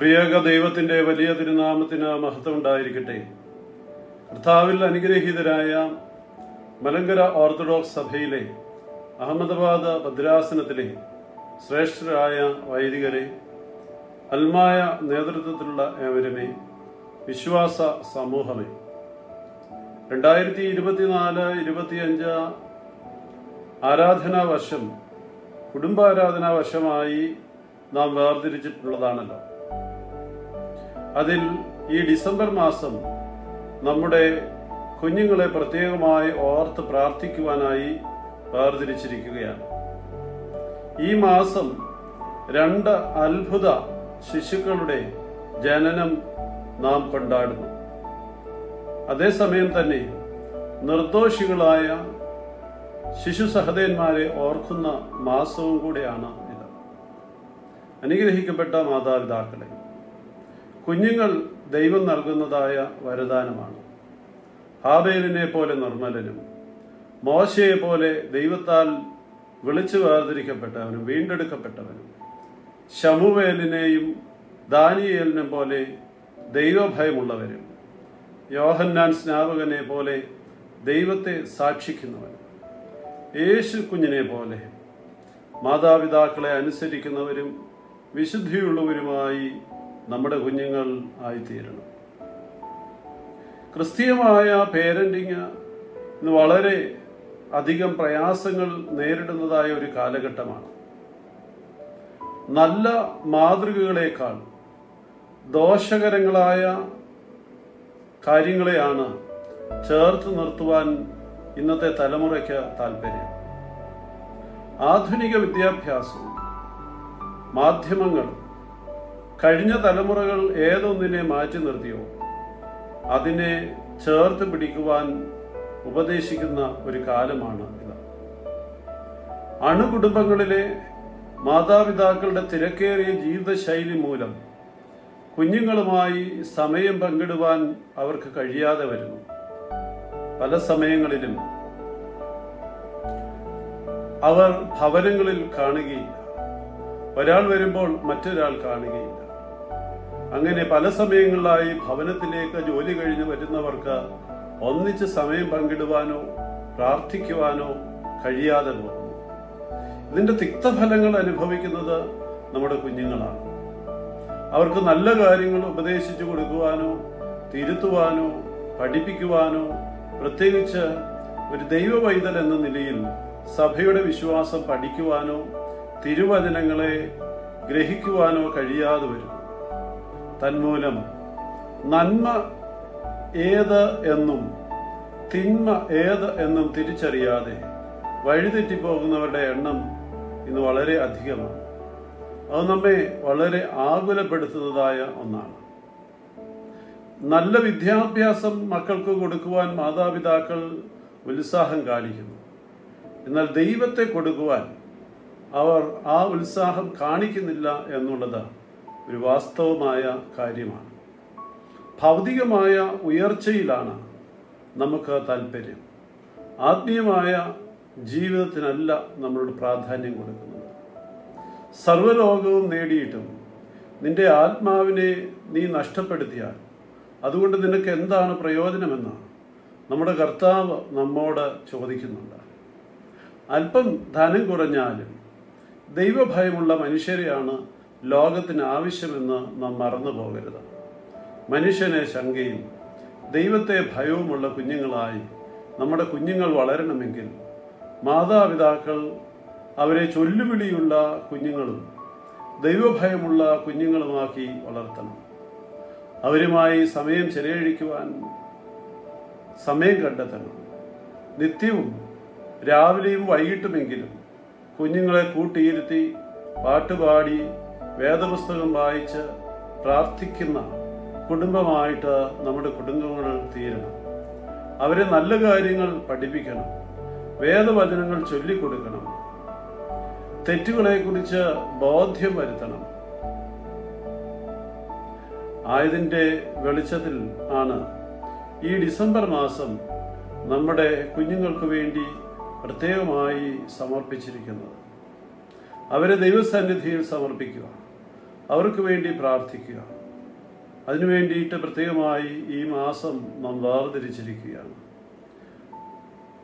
ത്രിയേക ദൈവത്തിന്റെ വലിയ തിരുനാമത്തിന് മഹത്വം ഉണ്ടായിരിക്കട്ടെ. കർത്താവിൽ അനുഗ്രഹീതരായ മലങ്കര ഓർത്തഡോക്സ് സഭയിലെ അഹമ്മദാബാദ് ഭദ്രാസനത്തിലെ ശ്രേഷ്ഠരായ വൈദികരെ, അൽമായ നേതൃത്വത്തിലുള്ള ഏവരുമേ, വിശ്വാസ സമൂഹമേ, 2024-25 ആരാധനാ വർഷം കുടുംബാരാധനാ വർഷമായി നാം വേർതിരിച്ചിട്ടുള്ളതാണല്ലോ. അതിൽ ഈ ഡിസംബർ മാസം നമ്മുടെ കുഞ്ഞുങ്ങളെ പ്രത്യേകമായി ഓർത്ത് പ്രാർത്ഥിക്കുവാനായി വേർതിരിച്ചിരിക്കുകയാണ്. ഈ മാസം 2 അത്ഭുത ശിശുക്കളുടെ ജനനം നാം കൊണ്ടാടുന്നു. അതേസമയം തന്നെ നിർദോഷികളായ ശിശു സഹോദരന്മാരെ ഓർക്കുന്ന മാസവും കൂടെയാണ് ഇത്. അനുഗ്രഹിക്കപ്പെട്ട മാതാപിതാക്കളെ, കുഞ്ഞുങ്ങൾ ദൈവം നൽകുന്നതായ വരദാനമാണ്. ഹാബേലിനെ പോലെ നിർമ്മലനും മോശയെ പോലെ ദൈവത്താൽ വിളിച്ചു വേർതിരിക്കപ്പെട്ടവനും വീണ്ടെടുക്കപ്പെട്ടവനും, ശമൂവേലിനെയും ദാനിയേലിനെ പോലെ ദൈവഭയമുള്ളവരും, യോഹന്നാൻ സ്നാപകനെ പോലെ ദൈവത്തെ സാക്ഷിക്കുന്നവനും, യേശു കുഞ്ഞിനെ പോലെ മാതാപിതാക്കളെ അനുസരിക്കുന്നവരും വിശുദ്ധിയുള്ളവരുമായി നമ്മുടെ കുഞ്ഞുങ്ങൾ ആയിത്തീരണം. ക്രിസ്തീയമായ പേരന്റിങ് ഇന്ന് വളരെ അധികം പ്രയാസങ്ങൾ നേരിടുന്നതായ ഒരു കാലഘട്ടമാണ്. നല്ല മാതൃകകളേക്കാൾ ദോഷകരങ്ങളായ കാര്യങ്ങളെയാണ് ചേർത്ത് നിർത്തുവാൻ ഇന്നത്തെ തലമുറയ്ക്ക് താല്പര്യം. ആധുനിക വിദ്യാഭ്യാസവും മാധ്യമങ്ങളും കഴിഞ്ഞ തലമുറകൾ ഏതൊന്നിനെ മാറ്റി നിർത്തിയോ അതിനെ ചേർത്ത് പിടിക്കുവാൻ ഉപദേശിക്കുന്ന ഒരു കാലമാണ് ഇത്. അണുകുടുംബങ്ങളിലെ മാതാപിതാക്കളുടെ തിരക്കേറിയ ജീവിതശൈലി മൂലം കുഞ്ഞുങ്ങളുമായി സമയം പങ്കിടുവാൻ അവർക്ക് കഴിയാതെ വരുന്നു. പല സമയങ്ങളിലും അവർ ഭവനങ്ങളിൽ കാണുകയില്ല. ഒരാൾ വരുമ്പോൾ മറ്റൊരാൾ കാണുകയില്ല. അങ്ങനെ പല സമയങ്ങളിലായി ഭവനത്തിലേക്ക് ജോലി കഴിഞ്ഞ് വരുന്നവർക്ക് ഒന്നിച്ച് സമയം പങ്കിടുവാനോ പ്രാർത്ഥിക്കുവാനോ കഴിയാതെ പോകുന്നു. ഇതിന്റെ തിക്തഫലങ്ങൾ അനുഭവിക്കുന്നത് നമ്മുടെ കുഞ്ഞുങ്ങളാണ്. അവർക്ക് നല്ല കാര്യങ്ങൾ ഉപദേശിച്ചു കൊടുക്കുവാനോ തിരുത്തുവാനോ പഠിപ്പിക്കുവാനോ, പ്രത്യേകിച്ച് ഒരു ദൈവവൈതൽ എന്ന നിലയിൽ സഭയുടെ വിശ്വാസം പഠിക്കുവാനോ തിരുവചനങ്ങളെ ഗ്രഹിക്കുവാനോ കഴിയാതെ വരുന്നു. തന്മൂലം നന്മ ഏത് എന്നും തിന്മ ഏത് എന്നും തിരിച്ചറിയാതെ വഴിതെറ്റിപ്പോകുന്നവരുടെ എണ്ണം ഇന്ന് വളരെ അധികമാണ്. അത് നമ്മെ വളരെ ആകുലപ്പെടുത്തുന്നതായ ഒന്നാണ്. നല്ല വിദ്യാഭ്യാസം മക്കൾക്ക് കൊടുക്കുവാൻ മാതാപിതാക്കൾ ഉത്സാഹം കാണിക്കുന്നു. എന്നാൽ ദൈവത്തെ കൊടുക്കുവാൻ അവർ ആ ഉത്സാഹം കാണിക്കുന്നില്ല എന്നുള്ളത് ഒരു വാസ്തവമായ കാര്യമാണ്. ഭൗതികമായ ഉയർച്ചയിലാണ് നമുക്ക് താല്പര്യം. ആത്മീയമായ ജീവിതത്തിനല്ല നമ്മളോട് പ്രാധാന്യം കൊടുക്കുന്നത്. സർവ്വലോകവും നേടിയിട്ടും നിന്റെ ആത്മാവിനെ നീ നഷ്ടപ്പെടുത്തിയാൽ അതുകൊണ്ട് നിനക്ക് എന്താണ് പ്രയോജനമെന്ന് നമ്മുടെ കർത്താവ് നമ്മോട് ചോദിക്കുന്നുണ്ട്. അല്പം ധനം കുറഞ്ഞാലും ദൈവഭയമുള്ള മനുഷ്യരെയാണ് ലോകത്തിന് ആവശ്യമെന്ന് നാം മറന്നു പോകരുത്. മനുഷ്യനെ ശങ്കയും ദൈവത്തെ ഭയവുമുള്ള കുഞ്ഞുങ്ങളായി നമ്മുടെ കുഞ്ഞുങ്ങൾ വളരണമെങ്കിൽ മാതാപിതാക്കൾ അവരെ ചൊല്ലുവിളിയുള്ള കുഞ്ഞുങ്ങളും ദൈവഭയമുള്ള കുഞ്ഞുങ്ങളുമാക്കി വളർത്തണം. അവരുമായി സമയം ചെലവഴിക്കുവാൻ സമയം കണ്ടെത്തണം. നിത്യവും രാവിലെയും വൈകിട്ടുമെങ്കിലും കുഞ്ഞുങ്ങളെ കൂട്ടിയിരുത്തി പാട്ടുപാടി വേദപുസ്തകം വായിച്ച് പ്രാർത്ഥിക്കുന്ന കുടുംബമായിട്ട് നമ്മുടെ കുടുംബങ്ങൾ തീരണം. അവരെ നല്ല കാര്യങ്ങൾ പഠിപ്പിക്കണം. വേദവചനങ്ങൾ ചൊല്ലിക്കൊടുക്കണം. തെറ്റുകളെക്കുറിച്ച് ബോധ്യം വരുത്തണം. ആയതിൻ്റെ വെളിച്ചത്തിൽ ആണ് ഈ ഡിസംബർ മാസം നമ്മുടെ കുഞ്ഞുങ്ങൾക്ക് വേണ്ടി പ്രത്യേകമായി സമർപ്പിച്ചിരിക്കുന്നത്. അവരെ ദൈവസന്നിധിയിൽ സമർപ്പിക്കുക. അവർക്ക് വേണ്ടി പ്രാർത്ഥിക്കുക. അതിനു വേണ്ടിയിട്ട് പ്രത്യേകമായി ഈ മാസം നാം വേർതിരിച്ചിരിക്കുകയാണ്.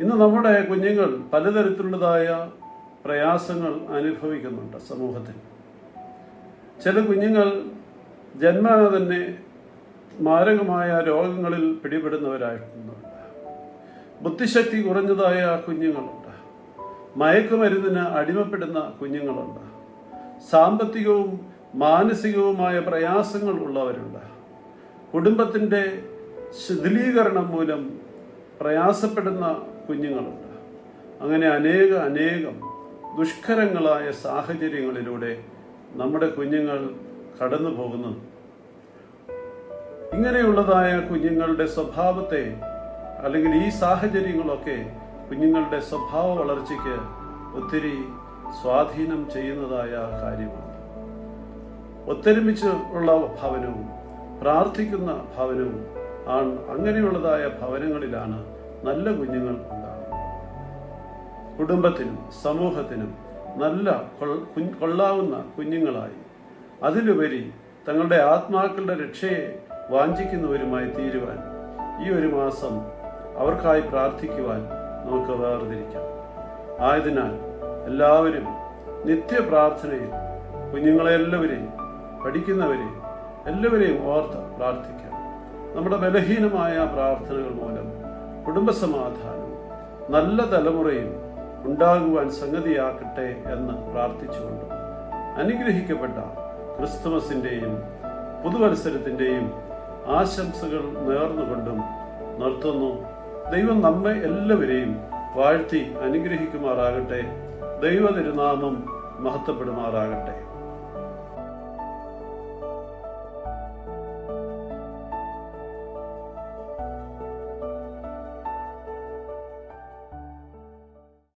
ഇന്ന് നമ്മുടെ കുഞ്ഞുങ്ങൾ പലതരത്തിലുള്ളതായ പ്രയാസങ്ങൾ അനുഭവിക്കുന്നുണ്ട് സമൂഹത്തിൽ. ചില കുഞ്ഞുങ്ങൾ ജന്മന തന്നെ മാരകമായ രോഗങ്ങളിൽ പിടിപെടുന്നവരായിട്ടുണ്ട്. ബുദ്ധിശക്തി കുറഞ്ഞതായ കുഞ്ഞുങ്ങളുണ്ട്. മയക്കുമരുന്നിന് അടിമപ്പെടുന്ന കുഞ്ഞുങ്ങളുണ്ട്. സാമ്പത്തികവും മാനസികവുമായ പ്രയാസങ്ങൾ ഉള്ളവരുണ്ട്. കുടുംബത്തിൻ്റെ ശിഥിലീകരണം മൂലം പ്രയാസപ്പെടുന്ന കുഞ്ഞുങ്ങളുണ്ട്. അങ്ങനെ അനേകം ദുഷ്കരങ്ങളായ സാഹചര്യങ്ങളിലൂടെ നമ്മുടെ കുഞ്ഞുങ്ങൾ കടന്നു പോകുന്നു. ഇങ്ങനെയുള്ളതായ കുഞ്ഞുങ്ങളുടെ സ്വഭാവത്തെ അല്ലെങ്കിൽ ഈ സാഹചര്യങ്ങളൊക്കെ കുഞ്ഞുങ്ങളുടെ സ്വഭാവ വളർച്ചയ്ക്ക് ഒത്തിരി സ്വാധീനം ചെയ്യുന്നതായ കാര്യമാണ്. ഒത്തൊരുമിച്ച് ഉള്ള ഭവനവും പ്രാർത്ഥിക്കുന്ന ഭവനവും അങ്ങനെയുള്ളതായ ഭവനങ്ങളിലാണ് നല്ല കുഞ്ഞുങ്ങൾ ഉണ്ടാകുന്നത്. കുടുംബത്തിനും സമൂഹത്തിനും നല്ല കൊള്ളാവുന്ന കുഞ്ഞുങ്ങളായി, അതിലുപരി തങ്ങളുടെ ആത്മാക്കളുടെ രക്ഷയെ വാഞ്ചിക്കുന്നവരുമായി തീരുവാൻ ഈ ഒരു മാസം അവർക്കായി പ്രാർത്ഥിക്കുവാൻ നമുക്ക് വേർതിരിക്കാം. ആയതിനാൽ എല്ലാവരും നിത്യപ്രാർത്ഥനയിൽ കുഞ്ഞുങ്ങളെല്ലാവരെയും പഠിക്കുന്നവരെയും എല്ലാവരെയും ഓർത്ത് പ്രാർത്ഥിക്കാം. നമ്മുടെ ബലഹീനമായ പ്രാർത്ഥനകൾ മൂലം കുടുംബസമാധാനവും നല്ല തലമുറയും ഉണ്ടാകുവാൻ സംഗതിയാക്കട്ടെ എന്ന് പ്രാർത്ഥിച്ചുകൊണ്ട് അനുഗ്രഹിക്കപ്പെട്ട ക്രിസ്തുമസിൻ്റെയും പുതുവത്സരത്തിൻ്റെയും ആശംസകൾ നേർന്നുകൊണ്ടും നിർത്തുന്നു. ദൈവം നമ്മെ എല്ലാവരെയും വാഴ്ത്തി അനുഗ്രഹിക്കുമാറാകട്ടെ. ദൈവ തിരുനാമം മഹത്വപ്പെടുമാറാകട്ടെ.